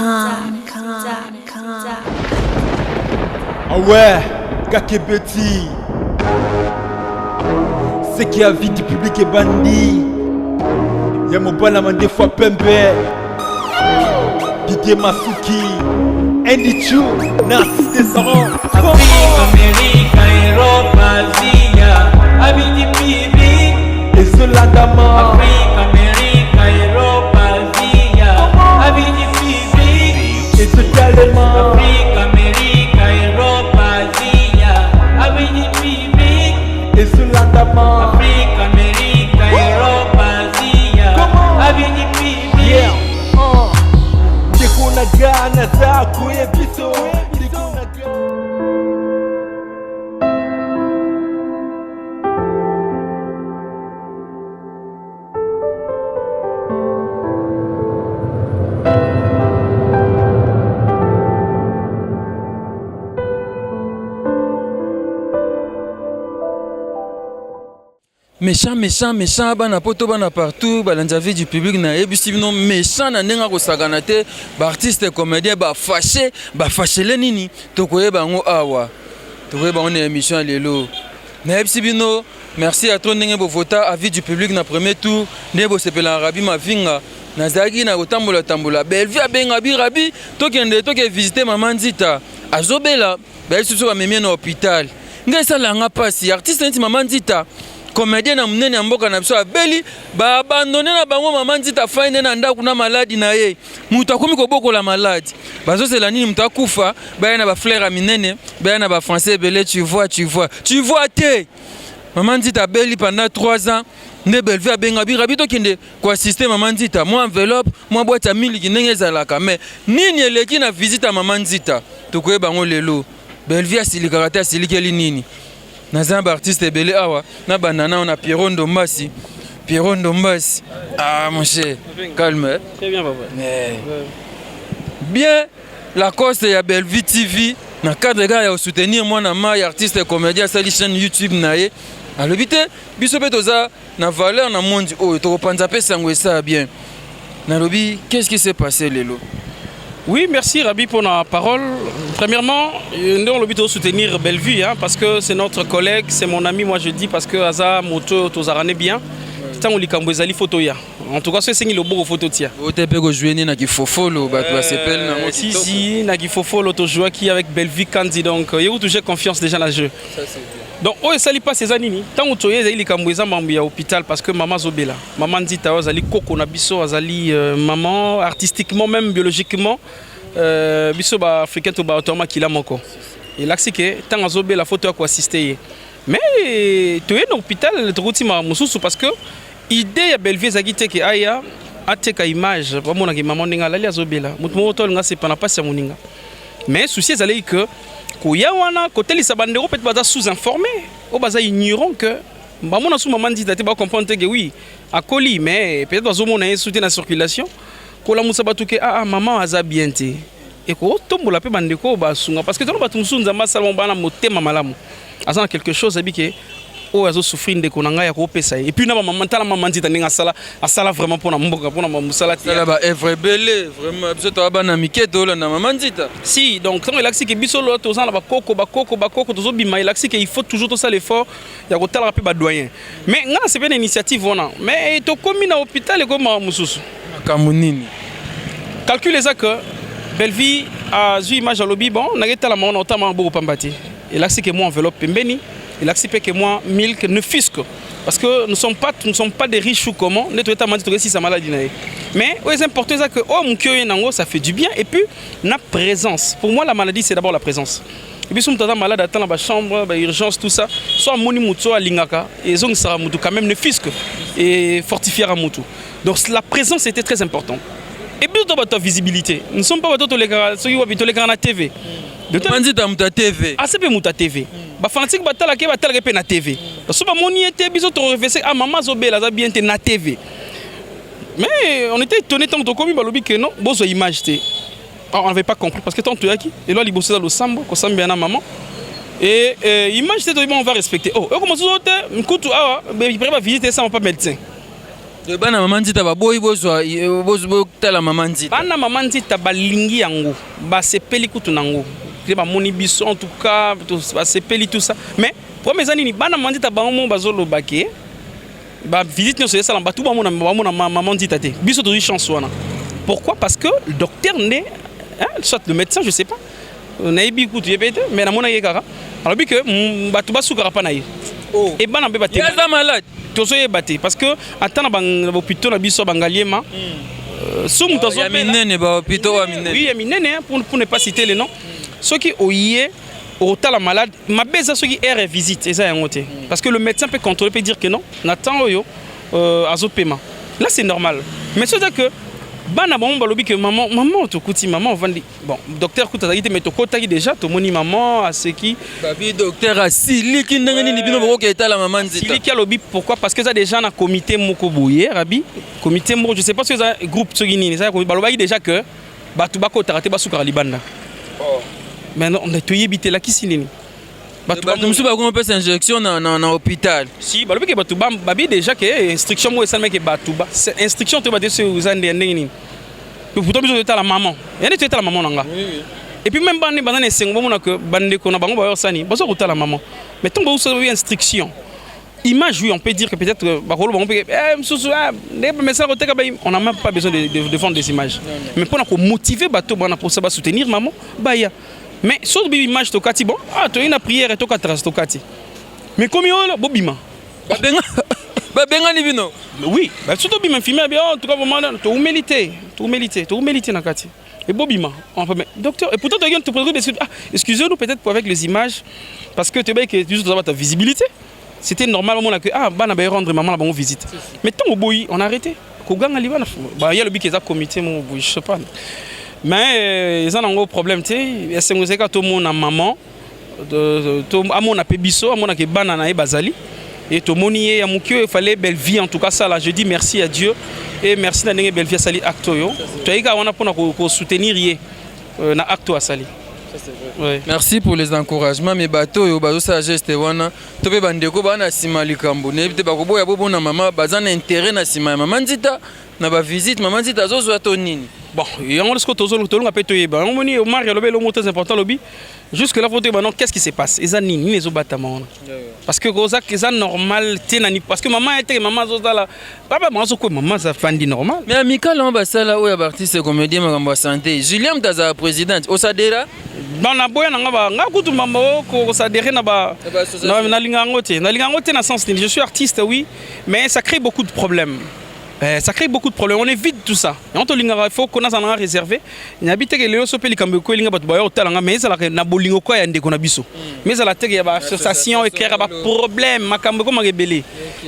Ah ouais, Kakebeti. C'est qui a vie du public est bandit. Y'a mon balaman des fois pembe. Didier Masuki. Andy Chou, Narcisse Descendant. Afrique, Amérique, Europe, Asie, Abidi Bibi. Et Zolandama. Afrique, Amérique, Europe, Asie, Abidi Bibi. Et Zolandama. Afrique, Amérique, Europe, Asie, Abidi Bibi. Et Zolandama. Afrique, Amérique, Europe, Asie, Abidi Bibi. Yeah. Kuna gana za kuye biso. Méchant, bana poto bana partout, balanzavi du public na ebisibino méchant na nenga ko saganate, ba artiste comédien ba fâché le nini, tokoye bango awa. Tokoye bango na émission lelo. Na ebisibino, merci à toi ndenge bo vota avis du public na premier tour, ndebo sepela rabi mavinga. Nazaki na kotambola Bellevue abenga birabi, toke visiter maman Nzita. Azobela, ba susu ba memie na hôpital. Ngai salanga pasi artiste nti maman Nzita. Comédien na munene ya mboka na biso abeli ba abandonné na bango maman Nzita faine na ndako na maladi na ye mutu akomi kobokola maladi bazosela nini mutu akufa baya na ba fleur ya minene baya na ba français ebele tu vois te maman Nzita abeli pendant 3 ans ne Bellevue abenga birabi tokende ko assister maman Nzita moi enveloppe moi boîte ya miliki ndenge ezalaka mais nini eleki na visite ya maman Nzita tokoyeba ngo lelo Bellevue asilikaka te asilikeli nini. Nazamba artiste ebele awa na banana on a Pierrot Ndombasi. Ah mon cher, calme. Très bien papa. Bien la cause ya Bellevue TV na cadre gars ya soutenir moi na ma artiste comédien sali chaîne YouTube nae. Alobité biso betoza na valeur na monde oh to panza pe sango ça bien. Na lobi qu'est-ce qui s'est passé lelo? Oui, merci Rabi pour la parole. Premièrement, nous avons de soutenir Bellevue parce que c'est notre collègue, c'est mon ami, moi je dis parce que Aza moto tozarane bien. Tant on likambozali photo ya. En tout cas, c'est le beau photo tia. Vous t'es pas joué ni na ki fofolo ba toi s'appelle na si na ki fofolo to jouer qui avec Bellevue Kandi donc il y a toujours confiance déjà dans le jeu. Ça c'est bien. Donc oh ça li pas ces années tant on toye ezali likamboza mambu ya hôpital parce que maman Zobela, maman Nzita azali koko na biso azali maman artistiquement même biologiquement biso ba africain to ba automatiquement kila moko. Et là c'est que tant Zobela photo à quoi assister. Mais toye na hôpital to kutima mususu parce que idée ya Bellevue zagite ke aya ateka image ba mona ke maman ndinga lali Zobela mutu mo tol nga c'est pas na passe ya moninga. Mais souci ezali que Koya wana côté les sabandero peut-être baza sous-informé ou baza ignorant que ba mona sous maman dit date ba comprendre que oui à colis mais peut-être bazo mona soutien la circulation ko la musa batuke maman aza bien té et ko tombola pe bandeko ba sunga parce que tolo batum sunza masala bana motema malamu asa quelque chose abike o azo souffrir de konanga ya ko pesa et puis na maman tala maman dit ndinga sala vraiment pour na mboka pour na musala sala ba evre belé vraiment biso to bana miketo la na maman dit si donc quand il que biso lo to za ba koko to zo bima il il faut toujours tout ça l'effort ya ko tala pe ba doyen mais ngana c'est bien initiative ona mais to komi na hôpital ko ma mususu kamunini calculez ça que Bellevue a vu image à lobby bon na geta la mona otama beaucoup pambati et là c'est que moi enveloppe pembeni. Il accepte que moi, Milk ne fisque. Parce que nous ne sommes pas des riches ou comment. Nous sommes pas si ça maladie. Mais c'est important que ça fait du bien. Et puis, la présence. Pour moi, la maladie, c'est d'abord la présence. Et puis, si on est malade, dans la chambre, urgence, tout ça, soit Moni Mouto à Lingaka, et Zong Sara Moutou, quand même, ne fisque et fortifier à Moutou. Donc, la présence était très importante. Et puis, dans votre visibilité, nous ne sommes pas tous les gars à la TV. De ta TV. Ah, c'est pas TV. Ba fanatique batala pe na TV. So ba moni était biso to reverser maman Zobela za bien na TV. Mais on était étonné tant que comme balobi que non, bozo image té. On n'avait pas compris parce que tant tu qui et là il bossait dans le sambo ko sambi na maman. Et image té on va respecter. Oh, comment ça te mkutu ah, il préfère visiter ça on pas médecin. bana mama nzita baboyi bozwa tala mama nzita bana mama nzita balingi yango basepeli kutu nango bamoni biso en tout cas basepeli tout ça mais problème eza nini bana mama nzita bango bazoloba ke visite nyonso esala bato bamona mama nzita te biso tozwi chance wana. Pourquoi? Parce que le docteur n'est soit le médecin je sais pas nayebi kutu yebete mais namona yekaka alobi ke bato basukara pa na ye et bana mpe bate yaza malade tozoyeba te parce que ata na bahôpitaux na biso bangaliema so moto azopena bahôpitaux wa minene oui ya minene pour ne pas citer les noms soki oye otala malade mabe eza soki aire visite eza yango te parce que le médecin peut contrôler peut dire que non natan oyo azopema là c'est normal mais c'est que bana bango balobi que maman tokuti maman vandi bon docteur kuta zaki te mais tokotaki déjà tomoni maman aseki babi docteur asiliki ndenge nini bino boko etala maman nzita siliki alobi pourquoi parce que ça déjà na comité moko boye rabi comité moko je sais pas si ça groupe soki nini ça balobaki déjà que batu bakotaka te basukara libanda mais non on est toyebi te la kisi nini bato musu bakoma pesa injection na hôpital si balobi ke bato babi déjà que instruction mo esalema ke bato ba instruction to bate sur uzande ndenge nini pourtant biso totala maman yane totala maman nanga et puis même bande banane sengo bomona que bande ko na bango ba yosani baso kotala maman mais tant que vous instruction image oui on peut dire que peut-être bakolo bango peut msusu mais ça on n'a même pas besoin de vendre des images mais pour motiver bato bana pour ça ba soutenir maman ba ya mais sauf bi image to kati bon to une prière to katras to kati mais comme yo bobima babenga ni bino oui ba surtout bima filmer bien en tout cas vraiment to humilité na kati et bobima on peut docteur et pourtant tu viens te poser des excusez-nous peut-être pour avec les images parce que tu sais que juste ta visibilité c'était normal au moment que bana ba rendre maman la bonne visite mais tant au boyi on a arrêté ko ganga libana ba ya le bi que ça comité mon boyi je sais pas mais ils ont un gros problème tu sais c'est musique à tout le monde à maman à mon apébiso à mon que banana et bazali et tout mon y a mon cœur il fallait belle vie en tout cas ça là je dis merci à Dieu et merci d'amener belle vie à sali acto yo tu sais qu'on a pour soutenir y na acto à sali. Ouais. Merci pour les encouragements mais bateau yo bazo sa geste wana to be bandeko bana sima likambo ne te bakoboya bobo na mama bazana intérêt na sima maman nzita na ba visite maman nzita zozo ato nini bon yango lesko tozo tolunga pe toyeba on moni Omar yalobe le mot très important lobby jusque là faut te non qu'est-ce qui se passe eza nini les obatama parce que goza eza normal tenani parce que maman était maman zoza la papa maman ko maman ça fandi normal mais amical on ba sala o ya artiste comédien makambo santé Julien Mtaza président osadera dans la boya nga kutu mambo ko sadere na ba na lingango te na sens je suis artiste oui mais ça crée beaucoup de problèmes. Ça crée beaucoup de problèmes. On évite tout ça. Il faut qu'on ait un réservé. Il y a des gens qui sont en train de mais ça na bolingo ko yande ko na biso. Mais ça la tege ya ba association et créer ba problème makambo ko rebelle.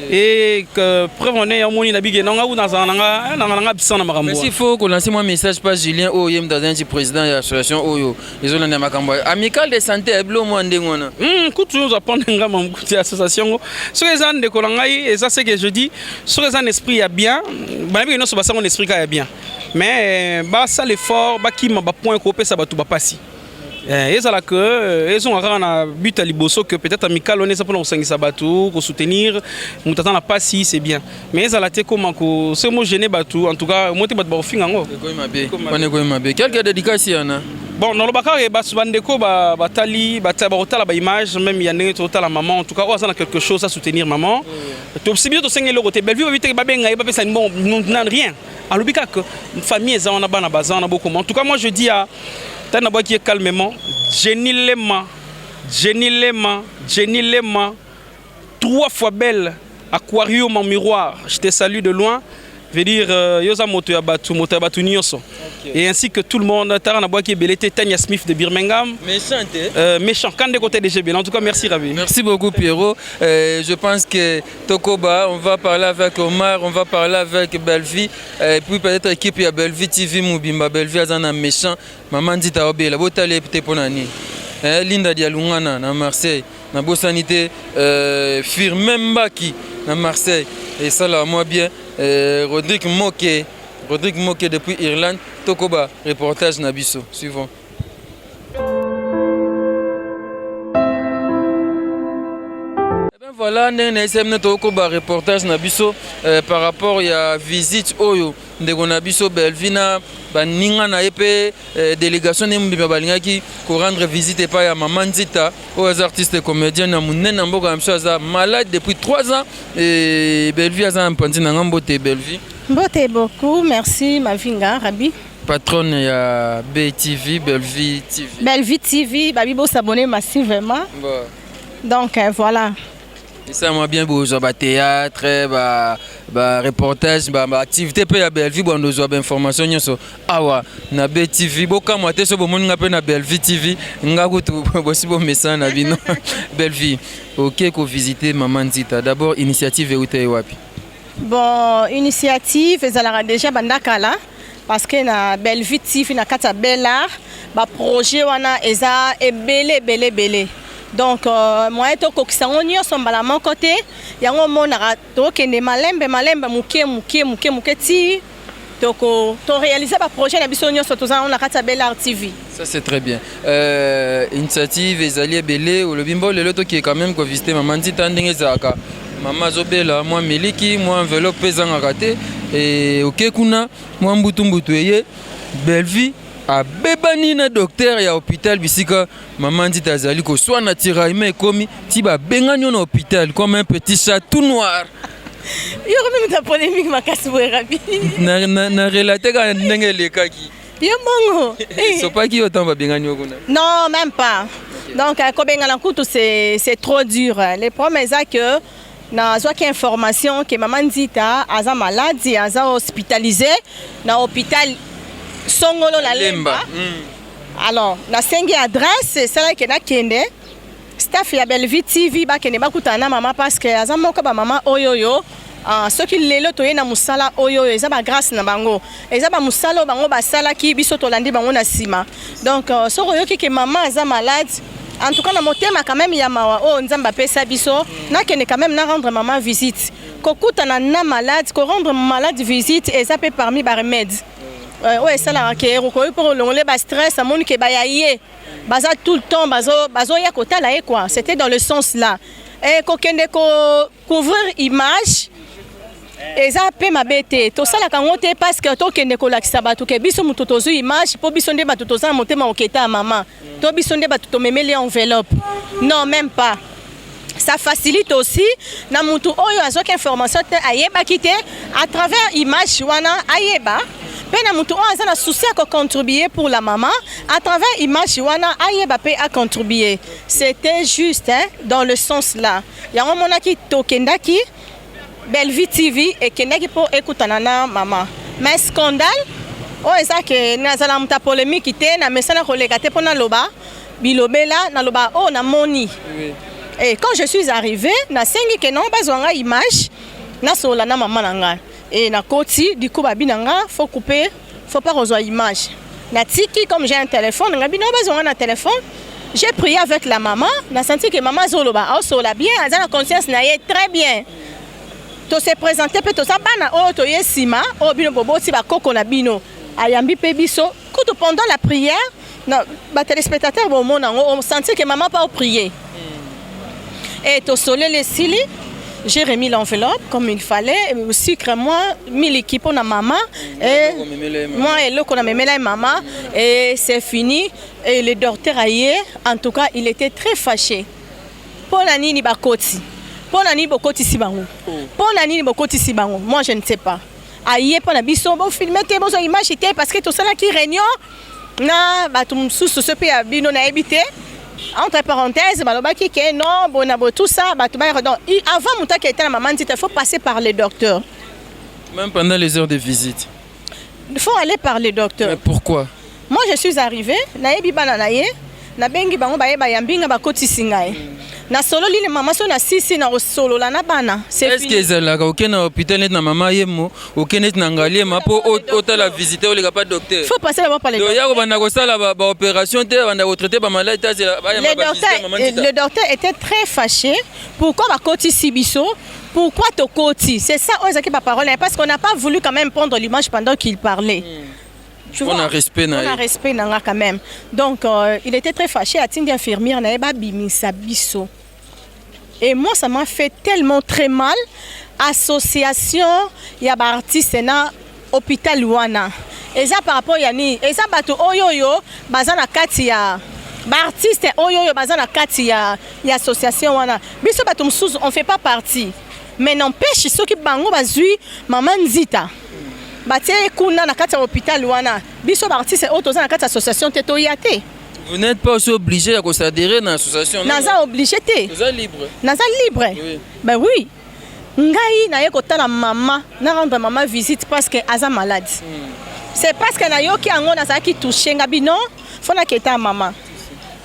Et que preuve on est amoni na bige nanga ou dans nanga biso na makambo. Mais s'il faut qu'on lance un message pas Julien Oyem dans un président de l'association Oyo. Ils ont na makambo amical de santé eblo mo ndengona. Kutu nous apprendre ngama mkuti association. Sur les ans de kolangai et ça c'est que je dis sur les ans esprit ya bien banabi no so basa mon esprit ka bien mais ba ça l'effort ba ki ma ba point ko pesa ba tu ba passi ezala que ils ont na but à liboso que peut-être amical on est ça pour sangisa batu ko soutenir mutata na passi c'est bien mais ezala te comment ko c'est mo gêner batu en tout cas monter batu ba finga ngo ko mabe quelques dédicaces yana bon dans le bakare ba subandeko ba batali ba otala ba image même ya ndenge otala maman en tout cas on a quelque chose à soutenir maman to c'est bien to sengé le côté belle vie ba vite ba benga ba pesa bon non rien en lobika que famille eza on a bana bazana beaucoup en tout cas moi je dis à tana boy qui est calmement génilement 3 fois belle aquarium en miroir je te salue de loin veut dire yoza moto ya batu nyonso et ainsi que tout le monde tarana boy qui est belete Tanya Smith de Birmingham méchant quand de côté de GB en tout cas merci Ravi merci beaucoup Pierrot je pense que Tokoba on va parler avec Omar on va parler avec Bellevie et puis peut-être équipe ya Bellevie TV Mubimba Bellevie azana méchant maman dit ta obela botale peut ponani Linda Dialungana na Marseille na Bosanité Firmin Mbaki na Marseille et ça là moi bien Rodrigue Moke depuis Irlande Tokoba reportage Nabiso suivant. voilà ndenge na SM toko ba reportage na biso par rapport ya visite oyo ndeko na biso Belvina baninga na epe délégation nembi balingaki ko rendre visite pa ya Maman Nzita aux artistes comédiens na munene mboka mso aza malade depuis 3 ans et Belvi aza mpanzi na ngambote Belvi. Mbote beaucoup, merci Mavinga Rabi. Patronne ya BTV, Belvi TV. Belvi TV, babi bo s'abonner massivement. Bon. Donc voilà. Et ça m'a bien beau, bah théâtre, bah reportage, bah activité pe ya Belvi bon dozo ba information nyoso. Awa na BTV boka moté so bomoni ngape na Belvi TV ngakutu bosi bo message na bino. Belvi, OK ko visiter Maman Nzita. D'abord initiative eute wapi? Bon, initiative ezalaka déjà bandakala parce que na Belvi TV na kata Belar ba projet wana eza ebele. Donc moi to kokisango nyonso mbala moko te yango monaka tokende malembe muke ti to réaliser ba projet na biso nyonso toza na kata Belar TV. Ça c'est très bien. Initiative ezali ebele o lobimbo lelo to ki quand même ko visiter Maman Nzita ndenge zaka. Maman Zobela, moi Miliki, moi enveloppe pesant à rater et OK kuna, moi mbutu eye Belvi a bebani na docteur ya hôpital bisika Maman Nzita azali ko soit na tiraillement komi ti ba benganyo na hôpital comme un petit chat tout noir. Yo même ta polémique makasi rabi. Na relater ka ndenge lekaki. Yo mongo. So pas qui autant ba benganyo kuna. Non, même pas. Donc ko bengana kutu c'est trop dur. Les problèmes c'est que na zoaki information que Maman Nzita aza malade, aza hospitalisé na hôpital Songolo la Lemba. Alors, na sengi adresse c'est là que na kende staff ya Belvi TV ba kende bakutana maman parce que aza moko ba maman oyoyo ceux qui lelo toye na musala oyoyo eza ba grâce na bango eza ba musala bango ba sala ki biso tolandi bango na sima. Donc soko yoki que maman aza malade. En tout cas, na motema quand même ya mawa o nzamba pesa biso na kene quand même na rendre maman visite. Kokuta na malade, ko rendre malade visite et ça peut parmi ba remède. Ouais ça là que ko pour le ba stress amoni ke ba yaye. Baza tout le temps bazo ya kota là quoi. C'était dans le sens là. Et ko kende ko couvrir image eza pe mabete to sala kango te parce que to kende ko lakisa batu ke biso mutu tozu image po biso nde batu toza motema oketa maman to biso nde batu to memeli enveloppe non même pas ça facilite aussi na mutu oyo azoka information te ayeba kite à travers image wana ayeba pe na mutu oyo azana souci à contribuer pour la maman à travers image wana ayeba pe à contribuer. C'était juste hein, dans le sens là yango monaki to kendaki Belvi TV et keneki pour écouter na maman. Mais scandale, oh ça que nazala muta polémique té na mesana kolega té pona loba, bilobela na loba oh na moni. Et quand je suis arrivée, na sengi que non bazwanga image na sola na maman nanga. Et na koti du coup babi nanga faut couper, faut pas rejoindre image. Na tiki comme j'ai un téléphone, nga bino bazwanga na téléphone. J'ai prié avec la maman, na senti que maman zoloba, oh sola bien, elle a la conscience na yé très bien. To se présenter pe to sa bana o to yesima o bino bobo si ba koko na bino ayambi pe biso kutu pendant la prière na ba téléspectateurs bon mona on sentit que maman pas prier et to solé les sili j'ai remis l'enveloppe comme il fallait et sucre moi mis l'équipe on a maman et moi et l'autre on a même la maman et c'est fini et le docteur aillé en tout cas il était très fâché pour la nini bakoti. Pour la nuit, beaucoup ici bango. Pour la nuit, beaucoup ici bango. Moi, je ne sais pas. Aïe, pour la biso, bon filmer, bon image, parce que tout ça là qui réunion, na, bah tout sous ce pays à bino na habité. Entre parenthèses, bah le qui est non, bon tout ça, bah tout bah donc avant mon temps qui était la maman dit il faut passer par le docteur. Même pendant les heures de visite. Il faut aller par le docteur. Mais pourquoi? Moi, je suis arrivée, na ebi bana na ye, na bengi bango ba yeba yambinga ba koti singaye. Na solo li maman so na sisi na solo la na bana. Est-ce que ezalaka okena hôpital net na maman yemo, okena na ngali ma po ota la visiter o le pas docteur. Faut passer d'abord par les docteurs. Donc ya bana ko sala ba opération te bana ko traiter ba maladie ta le docteur était très fâché. Pourquoi ba koti sibiso? Pourquoi to koti? C'est ça ozaki ba parole parce qu'on n'a pas voulu quand même prendre l'image pendant qu'il parlait. On a respect quand même. Donc il était très fâché à Tindi infirmière na eba bimisa biso. Et moi, ça m'a fait tellement très mal. Association, il y a des artistes dans l'hôpital Wana. Et ça par rapport à Yanni. Et ça, oyoyo, bazana katia. Artiste oyoyo, bazana katia. Il y a association Wana. Biso batum sous, on fait pas partie. Mais n'empêche, ceux qui bango bazui, maman Nzita. Batie kuna na katia hôpital Wana. Biso artiste auto na katia association teto yate. Vous n'êtes pas aussi obligé à s'adhérer dans l'association. Naza obligé te. Naza libre. Naza libre. Oui. Ben oui. Ngai na ye kotala maman, na rendre maman visite parce que aza malade. C'est parce que na yo ki ango na sa ki touché ngabi non, faut na keta maman.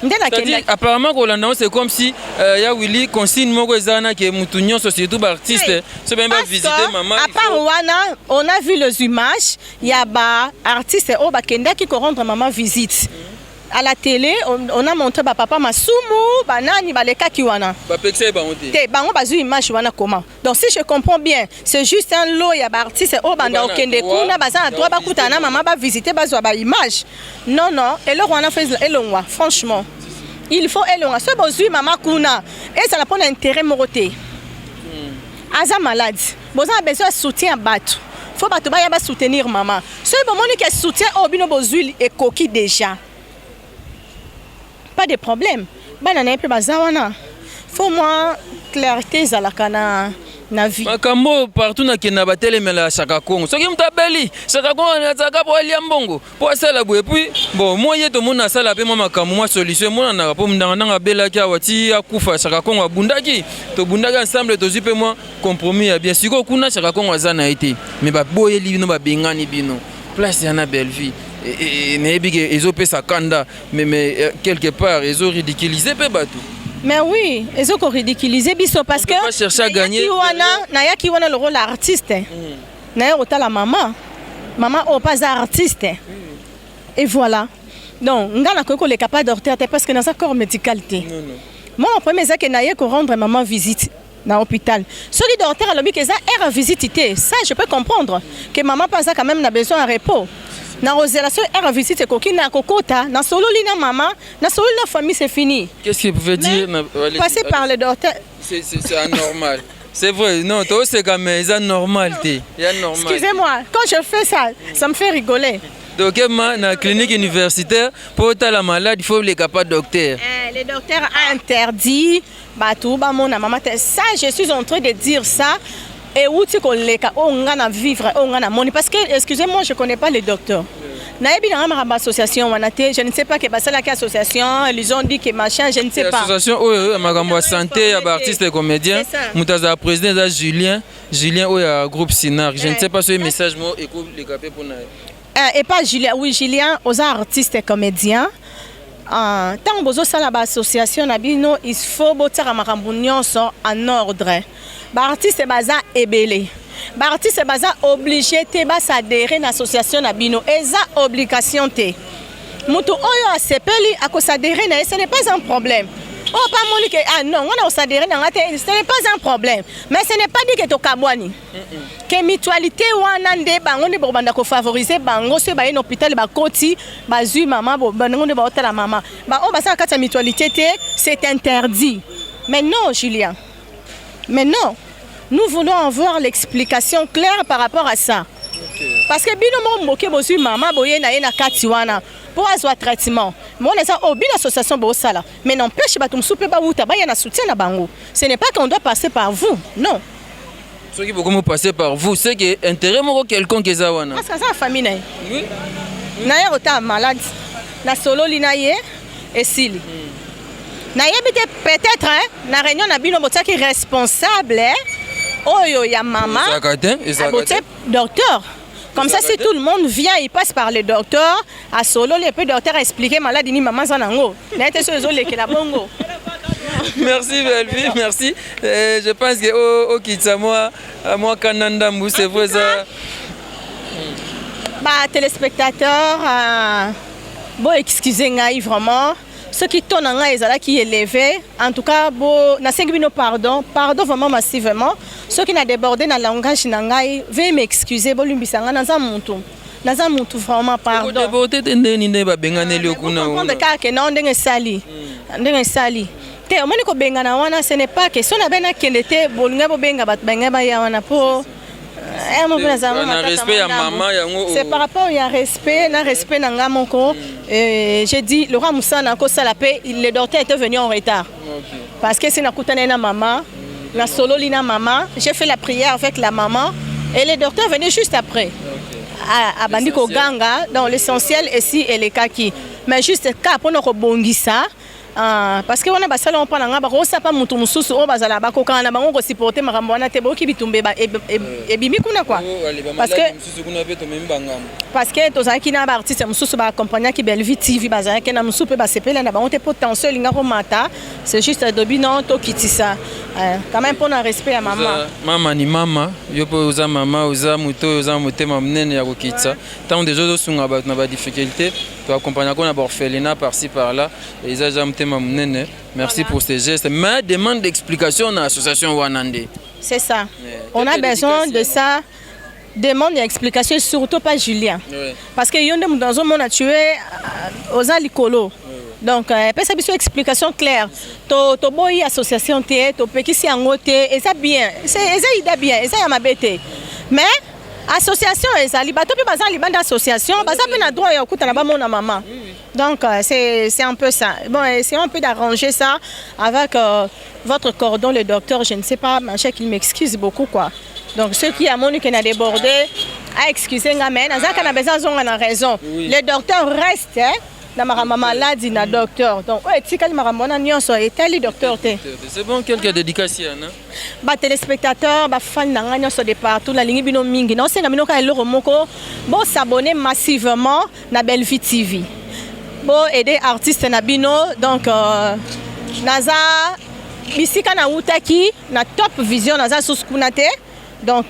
C'est-à-dire, apparemment, c'est comme si ya Willy consigne moko ezana ke mutu nyonso surtout ba artiste, c'est même pas visiter maman. À part wana, on a vu les images, il y a ba artiste o ba kenda ki ko rendre maman visite. À la télé, on a montré papa Masumu, banani, baleka kiwana. Te bango bazu image wana comment. Donc si je comprends bien, c'est juste un lot ya ba artiste o banda okende kuna bazana droit ba kutana maman ba visiter bazwa ba image. Non non, et le wana fait elongwa, franchement. Il faut elongwa. Ce bozu maman kuna et ça la prend intérêt moroté. Aza malade. Boza besoin de soutien batu. Faut batu ba ya ba soutenir maman. Ce bon moni qui soutient obino bozu et coquille déjà. Pas de problème. Banana pe bazawana. Faut moi clarté zalakana na vie. Makambo partout na kena batele mela Chaka Kongo. Soki mutabeli Chaka Kongo na tsaka po ali mbongo. Po asala bo et puis bon moye to mona sala pe mama makambo solution mona na po mndanga nanga bela ki awati akufa Chaka Kongo abundaki. To bundaka ensemble to zipe moi compromis bien siko kuna Chaka Kongo azana été. Mais ba boye li bino ba bengani bino. Place yana belle vie. Ils ont fait sa kanda, mais quelque part, ils ont ridiculisé Pébatou. Mais oui, ils ont ridiculisé Bisso parce que. On peut pas chercher à gagner. Naya qui wana le rôle artiste. Naya ota la maman. Maman n'est pas artiste. Et voilà. Donc, ngana koko le capable docteur parce que dans un corps médical. Moi, mon premier c'est que Naya ko rendre maman visite dans l'hôpital. Celui docteur a l'objet que ça est visite. Ça, je peux comprendre que maman pense quand même n'a besoin de repos. Na relation est visite coquine na kokota na solo lina maman na solo la famille c'est fini. Qu'est-ce que vous pouvez dire passer par le docteur c'est anormal. C'est vrai, non, toi c'est comme ça normal. Excusez-moi, quand je fais ça, ça me fait rigoler. Donc dans la clinique universitaire pour être la malade, il faut les capables docteur. Le docteur a interdit batou ba mon maman ça je suis en train de dire ça. Et où tu connais on a vivre on a money parce que excusez-moi je connais pas les docteurs. Naebi na ma association wanate je ne sais pas que bah la association ils ont dit que machin je ne sais pas. Association magambo santé ya artiste et comédien mutaza président Julien oya groupe Sinar je ne sais pas ce message moi écoute les capé pour na. Et pas Julien oui Julien aux artistes et comédiens. Tant bozo sala ba association na bino il faut botira makambo nyonso en ordre. Ba artiste baza ebele. Ba artiste baza obligé te ba s'adhérer na association na bino eza obligation te. Mutu oyo asepeli akosadhérer na ce n'est pas un problème. Oh pas moni que ah non on a s'adhérer na ngate ce n'est pas un problème. Mais ce n'est pas dit que to kabwani. Que mutualité wana nde bango ne bobanda ko favoriser bango se ba en hôpital ba koti ba zu maman bo bango ne ba otala maman. Ba on ba sa kata mutualité te c'est interdit. Mais non Julien. Mais non. Nous voulons avoir l'explication claire par rapport à ça. Parce que bino mo moke bozu maman boye na ena kati wana pour avoir traitement. Moi on a obine association bo sala. Mais n'empêche ba tumsupe ba uta ba yana soutien na bango. Ce n'est pas qu'on doit passer par vous. Non. Ce qui beaucoup passer par vous, c'est que intérêt moko quelconque eza wana. Parce que ça famille na. Oui. Na ya ota malade. Na solo linaye et sili. Na yebite peut-être na réunion na bino botaki responsable. Oyo ya maman, docteur. Comme ça, si tout le monde vient, il passe par le docteur. À solo, le docteur expliquer maladie ni maman zanango. Merci Belvi, merci. Je pense que au Kitsamwa, moi Kananda Mbou, c'est vrai ça. Bah téléspectateurs, bon excusez-moi vraiment. Ceux qui tournent en là, qui est élevé, en tout cas, na sengibino pardon vraiment massivement. Ceux qui n'ont débordé dans le langage nangai, veuillez m'excuser, bolumbisanga naza muntu vraiment pardon. Débordé de nene ba bengane le kuna. On comprend que non ndenge sali. te omoni kobengana wana ce n'est pas question na bena kende te bolinga bobenga bato benga baya wana po c'est par rapport à respect na nga moko j'ai dit le roi Moussa na ko sala pe le docteur était venu en retard parce que c'est na kutana na maman na solo lina maman j'ai fait la prière avec la maman et le docteur venait juste après à bandiko ganga dans l'essentiel ici et les kaki mais juste ka pour ko bongisa parce que on a basala on prend nga ba ko sapa mutu mususu o bazala ba ko kana bango ko supporter makambo wana te boki bitumbe ba ebimi kuna quoi parce que tozaki na ba artiste mususu ba accompagner ki Bellevue TV bazala ke na musupe ba sepela na bango te potentiel linga ko mata c'est juste dobino to kitisa quand même pour un respect à maman mama ni mama yo po uza mama uza muto uza motema mnene ya ko kitsa tant des autres sunga ba na ba difficulté to accompagner ko na ba orphelinat par-ci par-là et ils ont merci pour ces gestes. Mais demande d'explication dans l'association Wanande. C'est ça. On a besoin de ça. Demande d'explication, surtout pas Julien. Parce que y a dans un monde à tuer aux alicolo. Donc, peut une explication claire. To boy association te, to peki si angote, et ça bien. C'est ça bien, et ça y a ma bête. Mais association ezali bato pe bazan libanda association bazan pe na droit ya okuta na ba mona maman donc c'est un peu ça bon essayons un peu d'arranger ça avec votre cordon le docteur je ne sais pas machin qu'il m'excuse beaucoup quoi donc ceux qui a moni qui n'a débordé à excuser ngamen azaka na besoin zonga na raison le docteur reste na maman maladie na docteur donc etikali maman na nyonso etali docteur te c'est bon quelques dédications hein ba téléspectateurs ba fan na nga nyonso de partout la ligne bino mingi non c'est na bino ka eloko moko bon s'abonner massivement na Bellevue TV bon aider artistes na bino donc naza bisika na utaki na top vision naza suskuna te donc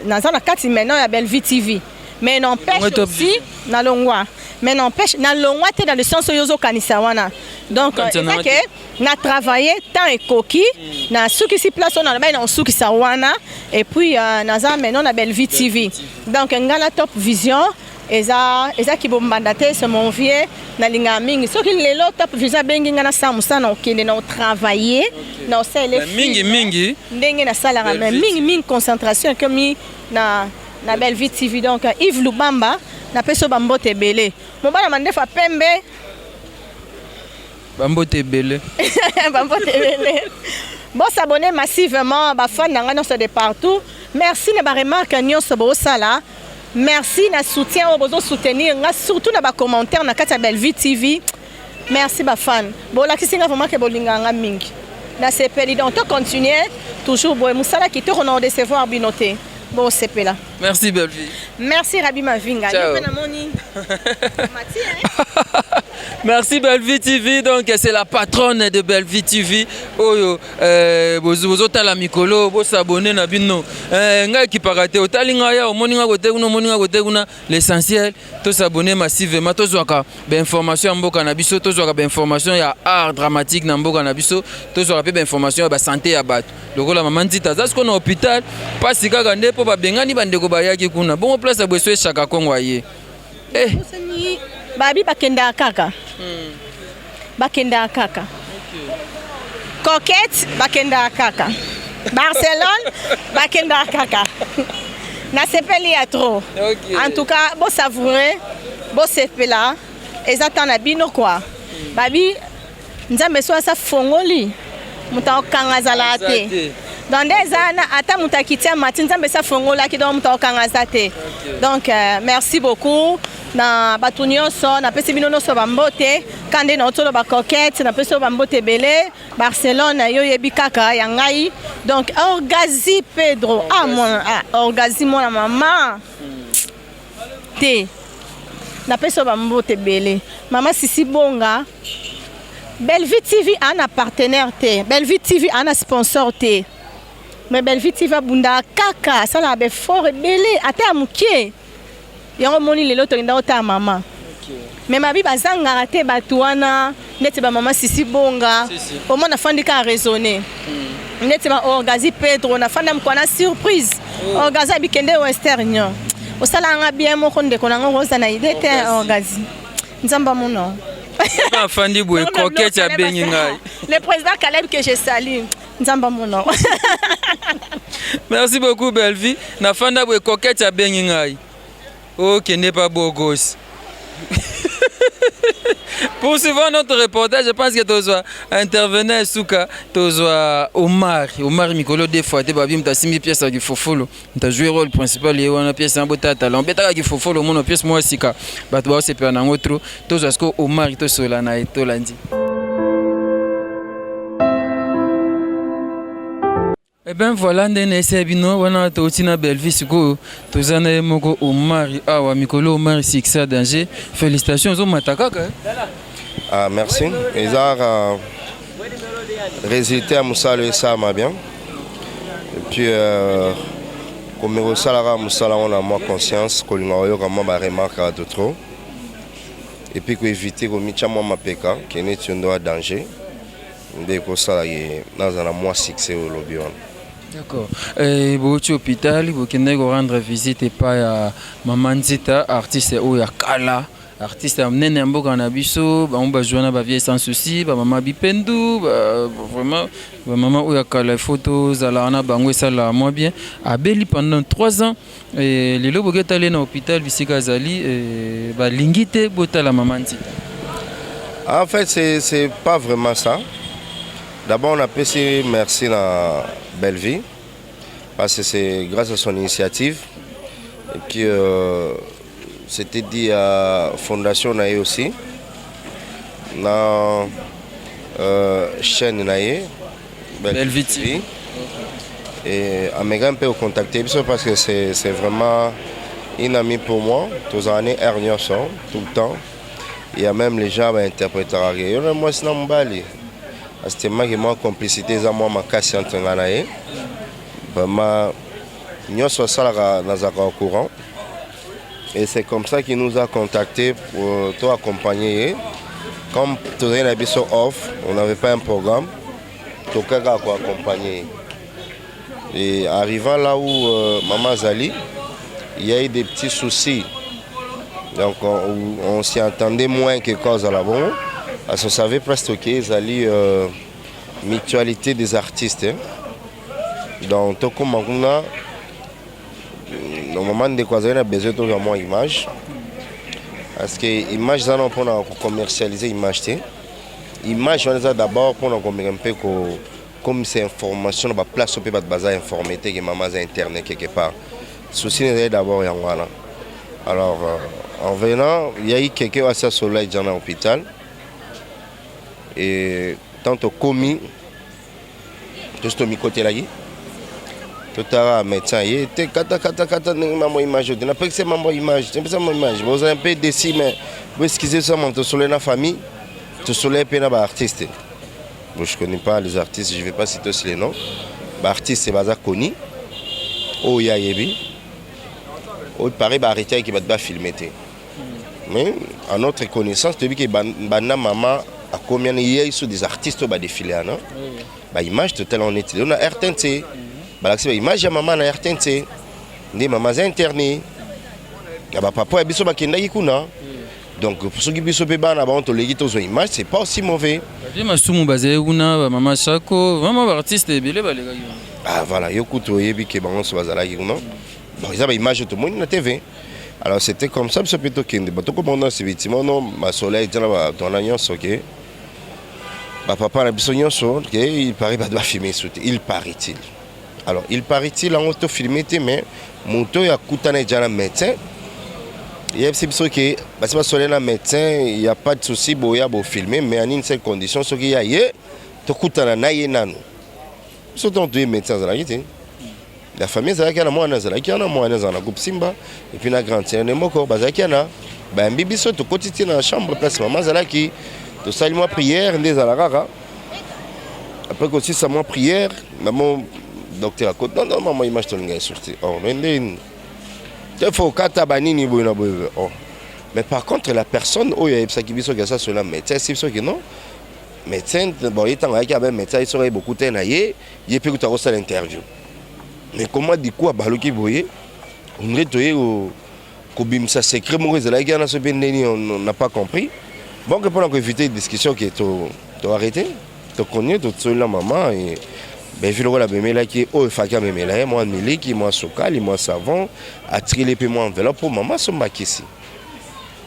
naza na kati maintenant ya Bellevue TV mais n'empêche aussi na longwa mais n'empêche na longwa te dans le sens yozo kanisa wana donc c'est que na travailler tant et coquille na suki si place on a ba na suki sa wana et puis naza maintenant na Bellevue TV donc ngala top vision eza ki bombandate c'est mon vieux na linga mingi soki lelo top vision bengi ngana samusa na okende na travailler na osele mingi ndenge na sala mais mingi concentration comme na Bellevue TV donc Yves Lubamba na peso bambote belé mon bana mandefa pembe bambote belé bambote belé bon s'abonner massivement ba fan nanga nyonso de partout merci na ba remarque nyonso bo sala merci na soutien au besoin soutenir nga surtout na ba commentaire na kati ya Bellevue TV merci ba fan bon la kisinga vraiment que bolinga nga mingi na sepeli donc to continuer toujours boy musala ki to on recevoir binoté. Bon, c'est là. Merci Bellevue. Merci Rabi Mavinga. Merci Bellevue TV. Donc c'est la patronne de Bellevue TV. Oyo, vous otala mikolo, vous s'abonnez na bino. Nga qui parate, otalinga ya, moninga kote kuna, l'essentiel, to s'abonner massivement, to zoaka, ben information mboka na biso, to zoaka ben information ya art dramatique na mboka na biso, to zoaka ben information ya santé ya bato. Lokola maman dit azas ko na hôpital, pas sika gande po ba bengani bandeko bayaki kuna. Bon place à boswe chaka kongwa ye. Babi bakenda kaka. Bakenda kaka. Coquette bakenda kaka. Barcelone bakenda kaka. Na sepeli ya trop. En tout cas, bon savourer, bon sepela. Ezata na bino quoi. Babi nzambe so sa fongoli. Muta okanga zalate. Dans des années, ata mutakitia matin nzambe sa fongola ki donc muta okanga zate. Donc merci beaucoup. Na batunyo so na pesi bino no so bambote kande na otolo ba coquette na pesi bambote belé Barcelone yo yebi kaka ya ngai donc Orgazi Pedro Orgazi mon maman te na pesi bambote belé maman Sisi Bonga Bellevue TV a un partenaire te Bellevue TV a un sponsor te mais Bellevue TV bunda kaka ça la be fort belé ata mukie yango moni lelo to nda ota mama mais mabi bazanga raté batuana neti ba mama Sisi Bonga au moins na fandika raisonner neti ba Orgazi Pedro na fanda mkwana surprise Orgazi bikende western o sala nga bien mo konde konanga rosa na idée te Orgazi nzamba mono pas fandi boy coquette ya bengi ngai Le président Caleb que je salue. Nzamba mon nom. Merci beaucoup, Belle-Vie. Nafanda bwe coquette ya bengi ngai. Ok, n'est pas beau gosse. Poursuivons notre reportage. Je pense que tu dois intervenir Souka, tu dois Omar Mikolo des fois, tu vas bien t'assumer pièce à Gifofolo. Tu as joué le rôle principal et on a pièce en bota talent. Beta Gifofolo, mon pièce moi sika. Bah tu vas aussi faire un autre. Tu dois ce que Omar te solana et to lundi. Eh bien voilà, ndene sebino wana totina Belle-Vie siko tozana moko Omar awa Mikolo Omar Sixa danger. Félicitations au matakaka. Ah, merci. Les arts résultat à Moussala ça m'a bien. Et puis comme Moussala on a moins conscience que l'on a vraiment remarque à trop. Et puis qu'on éviter qu'on mette moi ma PK qui est un droit danger. Dès que ça dans un mois succès au lobby. D'accord. Et vous êtes à l'hôpital, vous allez rendre visite à Maman Nzita, artiste ou à Kala, artiste à Mnene Mboka Nabiso, on va jouer à vie sans souci, Maman Bipendu, vraiment, Maman ou à Kala, photos, à la Bangwe, ça l'a moins bien. À Beli pendant 3 ans, et les lobes sont allés à l'hôpital, Bissika Zali, et Lingite, Bota la Maman Nzita. En fait, c'est pas vraiment ça. D'abord, on a apprécié merci à Belle-Vie, parce que c'est grâce à son initiative. Et puis, c'était dit à la Fondation Naye aussi, dans la chaîne Naye, Belle-Vie TV. Et à mes grands peut contacter parce que c'est vraiment une amie pour moi. Tous les années, tout le temps. Il y a même les gens qui interprétent. Moi, c'est dans Bali. C'était ma complicité, ma casse entre nous. Vraiment, nous sommes dans un courant. Et c'est comme ça qu'il nous a contactés pour tout accompagner. Comme tout le monde était off, on n'avait pas un programme. Tout le monde a accompagné. Et arrivant là où Maman Zali, il y a eu des petits soucis. Donc on s'y entendait moins que cause à la bombe. Parce qu'on savait presque que Zali mutualité des artistes. Hein. Donc tout comme on a normalement de quoi on a besoin de moins image. Parce que l'image ça on pour commercialiser l'image. L'image on a d'abord pour nous un peu comme c'est information on va place au peu de base informé que maman a internet quelque part. Souci est d'abord y en a. Alors en venant il y a eu quelqu'un à Soleil dans l'hôpital. Et tant que commis, tout ce côté là, tout à médecin, il était kata maman image, on n'a pas que c'est maman image, c'est pas maman image. Vous avez un peu décis mais vous excusez ça, mon soleil la famille, tout soleil puis là artiste. Je connais pas les artistes, je vais pas citer aussi les noms. Artiste c'est bazar connu. Oh ya yebi. Oh pareil arrêter qui va pas filmer. Mais à notre connaissance, tu dis que bana maman à combien il y a des artistes qui défilent non bah image total on est on a RTNC bah c'est image ya maman na RTNC ni maman interné bah papa biso ba kenda yikuna donc pour ceux qui biso pe bana ba on to legi to zo image c'est pas aussi mauvais je masumu bazé una maman Chako vraiment artiste belé ba les gars ah voilà yokuto yebi ke bango so bazala yikuna bon ils avaient image tout le monde na TV. Alors c'était comme ça, ce plutôt qu'il y a des commandants, c'est effectivement non, ma soleil dans l'alliance, ok. Ma papa a besoin de il paraît pas doit filmer, il paraît-il. Alors il paraît-il en auto filmé, mais mon tour a coûté un médecin. Il y a c'est sûr que parce que soleil un médecin, il y a pas de souci, il y a beau filmer, mais en une seule condition, ce qu'il y a, tu coûtes un naïe nano. Surtout deux médecins dans la vie. La famille c'est qu'il y a moi dans la groupe Simba et puis la grande sœur de Moko bazakana ben bibi so to quotidien dans la chambre place maman zalaki to salut moi prière des alarara après aussi ça moi prière maman docteur à côté non maman image to ngai sorti oh mais il faut kata banini boina boy oh mais par contre la personne oh il y a ça qui biso que ça sur la médecin c'est sûr que non médecin bon il est en avec médecin il serait beaucoup tenaillé il peut tout à l'interview. Mais comment dit quoi baloki boye on dirait au ça secret mon là on n'a pas compris bon que pendant qu'on éviter une discussion qui est arrêté tokonye tozola maman et ben vilo la bemela qui o faka memela moi miliki moi sokali moi savon attiré pe moi enveloppe pour maman so makisi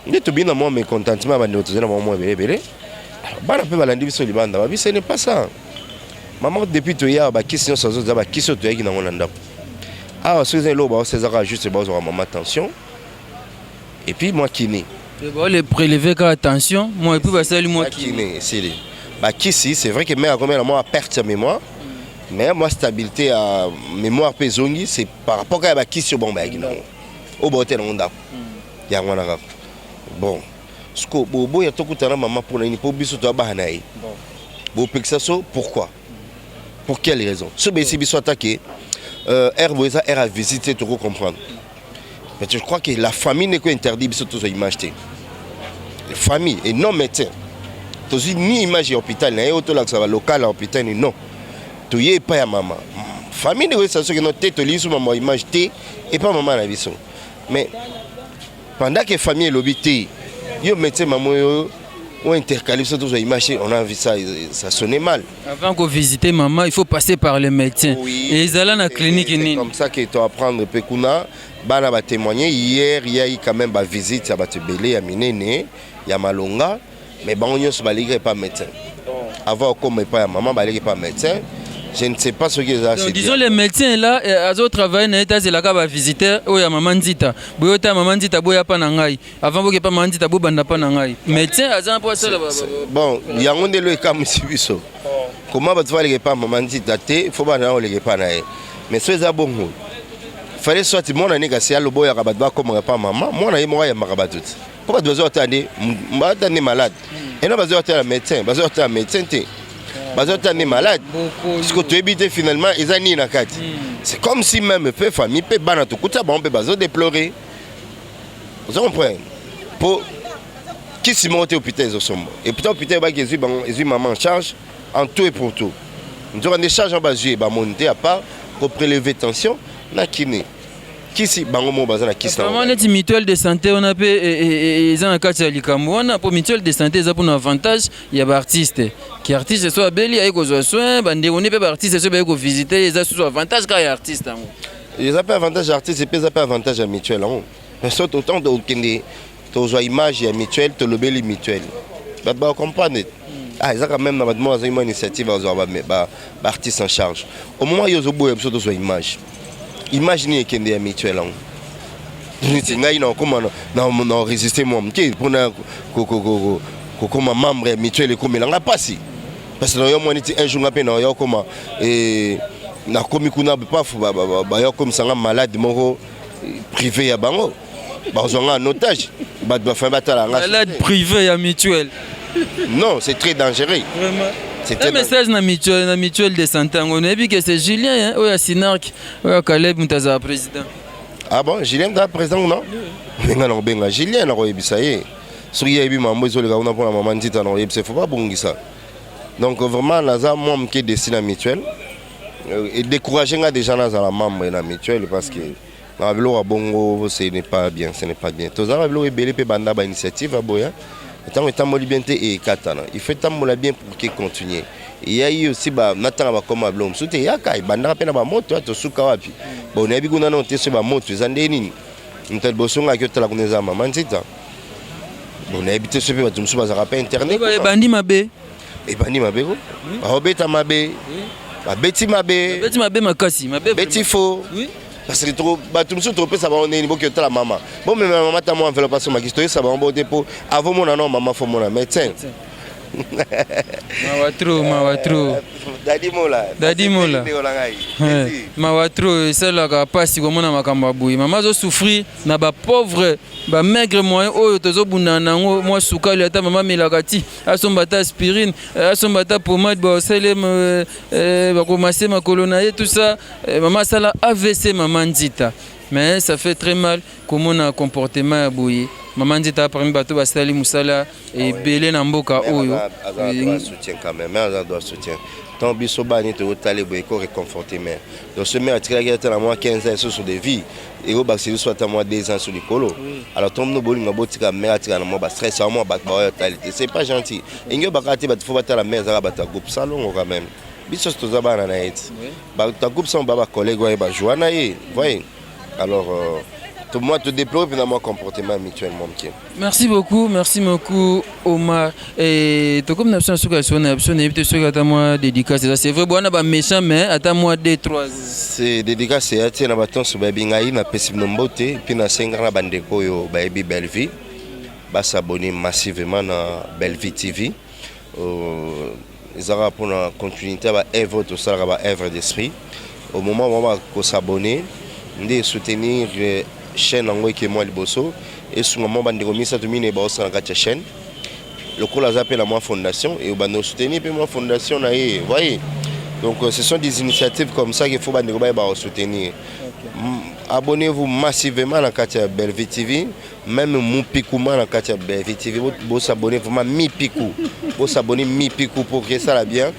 ne to bina moi mécontentement ba ne tozela moi belé bana pe balandi biso libanda ba ce n'est pas ça maman depuis to ya ba question ça zo ba question to ya ki na ngona ndako ah so ze lo ba c'est ça juste ba zo maman attention et puis moi qui né les prélever qu'à attention moi et puis bah ça lui moi qui né c'est bah qui si c'est vrai que mais comme la moi perte sa mémoire mais moi stabilité à mémoire pesongi c'est par rapport à ba qui sur bon ba gina au boté na ndako ya ngwana ka bon sko bobo ya tokutana maman pour na pour biso to ba naï bon pexaso pourquoi pour quelle raison ce ben si biso attaqué Herboisa a visité pour comprendre. Mais je crois que la famille n'est pas interdite biso to image té la famille et non médecin to ni image hôpital na auto la ça local à hôpital non to yé pas ya maman famille de ça ce que notre tête li sur maman image té et pas maman la biso mais pendant que famille l'obité yo médecin maman yo on intercalé sur toute image on a vu ça sonnait mal avant qu'on visiter maman il faut passer par le médecin oui, et ils allaient dans la clinique c'est comme ça que tu apprendre peu kuna bana ba témoigner hier il y a eu quand même ba visite ya ba tebelé ya minene ya malonga mais bon on se baligé pas médecin avant comme pas maman baligé pas médecin je ne sais pas ce qu'ils ont acheté. Disons les médecins là, ils ont travaillé dans l'état de la cave à visiter. Oh ya maman Nzita, boyota maman Nzita boya pas nangai. Avant boya pas maman Nzita boya banda pas nangai. Médecin azan pour ça là. Bon, il y a un de le cas musibiso. Comment va tu voir les pas maman Nzita té, faut pas na les pas naé. Mais c'est ça bon. Fallait soit mon année que c'est le boya rabatba comme pas maman, mon année moi ya marabatut. Pourquoi dois attendre, m'attendre malade. Et non besoin attendre médecin, besoin attendre médecin té. Bazota n'est malade. Parce que tu habites finalement, ils ont ni na carte. C'est comme si même peu famille, peu bana tout coup ça, on peut bazo déplorer. Vous comprenez? Pour qui s'y monte au hôpital ils sont. Et puis hôpital ba Jésus maman en charge en tout et pour tout. Nous avons des charges en bas ba monter à part pour prélever tension na kiné. Qui si bango mo bazana qui ça. On a dit mutuelle de santé on a pe ils ont un cas de likambo. On a pour mutuelle de santé ça pour un avantage, il y a artiste. Qui artiste soit beli aiko zo soin bande on est pas artiste soit aiko visiter ils ont soit avantage quand il y a artiste. Ils ont pas avantage artiste et puis ils ont pas avantage mutuelle. Mais soit autant de kende to image ya mutuelle to le beli mutuelle. Ba comprendre. Ah ils ont quand même dans une initiative à ba artiste en charge. Au moment où ils ont beau episode de image. Imaginez qu'il y a mutuelle. Ngai na comment na résister moi pour na comme membre mutuelle comme la passi parce que yo moniti un jour ngape na yo comme na komi kuna pas ba yo comme ça malade moko privé ya bango ba zonga en otage ba doit faire batala malade privé ya mutuelle. Non, c'est très dangereux. Vraiment. Un message na mutuelle de santé on a vu que c'est Julien ou Sinark ou Caleb Mutaza président. Ah bon, Julien est président non? Benga no benga Julien na koyebisa ye. Soki yebi mambo ezoleka kuna pour la maman Nzita na koyebisa faut pas bongisa. Donc vraiment là moi qui dessine la mutuelle et décourager nga déjà na la membre na mutuelle parce que na bilo bongo ce n'est pas bien, ce n'est pas bien. Tozala bilo ebele pe banda ba initiative aboya. Tant bien et katana il fait tant bien pour qu'il continue. Il y a eu aussi ba natanga ba comme blom soute ya kai banda pena ba moto to suka wapi bon nebi kuna no teso ba moto zande nini ntel bosonga ke tala kuneza maman Nzita bon nebi teso pe ba tumsu ba zaka pa internet ba bandi mabe e bandi mabe ko ba obeta mabe ba beti mabe makasi mabe beti faux oui. Parce que trop batumsu trop ça va on est niveau que la maman bon mais maman ta moi enveloppe sur ma question ça va on boter pour avant mon non maman faut mon médecin mawatro dadi mola mawatro c'est là pasi comme na makamba boui maman zo souffrir na ba pauvre ba maigre moyen oyo tozo bunda nango moi sukali ata maman melakati asombata aspirine asombata pommade ba sele ba commencer ma colonaye tout ça maman sala AVC maman Nzita mais ça fait très mal comme on a un comportement boui Maman Nzita parmi bato basali musala et belé na mboka oyo. Soutien quand même, mais doit soutien. Tant biso bani te otale boyko réconforter mais. Donc ce mec a tiré la guerre à moi 15 ans sur des vies et au bac c'est soit à moi 2 ans sur le colo. Alors tom no boli ngabo tika mais a tiré na moi ba stress à moi ba talité. C'est pas gentil. Ingo bakati ba faut battre la mère za ba ta groupe salon quand même. Biso to za bana na it. Ba ta groupe son baba collègue wa ba joana ye. Voyez. Alors tout moi te déplore finalement comportement mutuellement. Merci beaucoup Omar. Et to comme n'absent sur question n'absent éviter sur à moi dédicace c'est vrai bon ba méchant mais à moi 2-3 c'est dédicace c'est à na baton sur baby ngai na pesi nombote puis na senga na bandeko yo baby Bellevie ba s'abonner massivement na Bellevie TV ils aura pour la continuité ba œuvre tout ça ba œuvre d'esprit au moment où on va s'abonner de soutenir chaîne en que moi liboso et sur moment bandeko misa tumine ba osa na chaîne le coup la appelle à moi fondation et bando soutenir puis moi fondation na y voyez donc ce sont des initiatives comme ça qu'il faut bandeko ba soutenir. Abonnez-vous massivement à la Katia Bellevie TV, même mon picouma à la Katia Bellevie TV. Vous s'abonnez vraiment mi-picou. Vous s'abonnez mi-picou pour que ça va bien.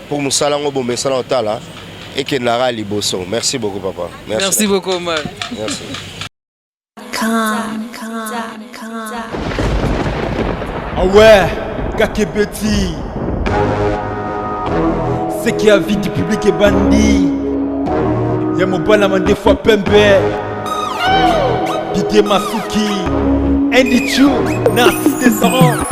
Pour nous salons bon mais salons tala et que nara liboso. Merci beaucoup papa. Merci beaucoup Omar. Merci. Ah ouais, Kakebeti. C'est qui a vie du public est bandit. Y'a mon balama des fois pembe. Didier Masuki. Andy Chou, Narcisse Descendant.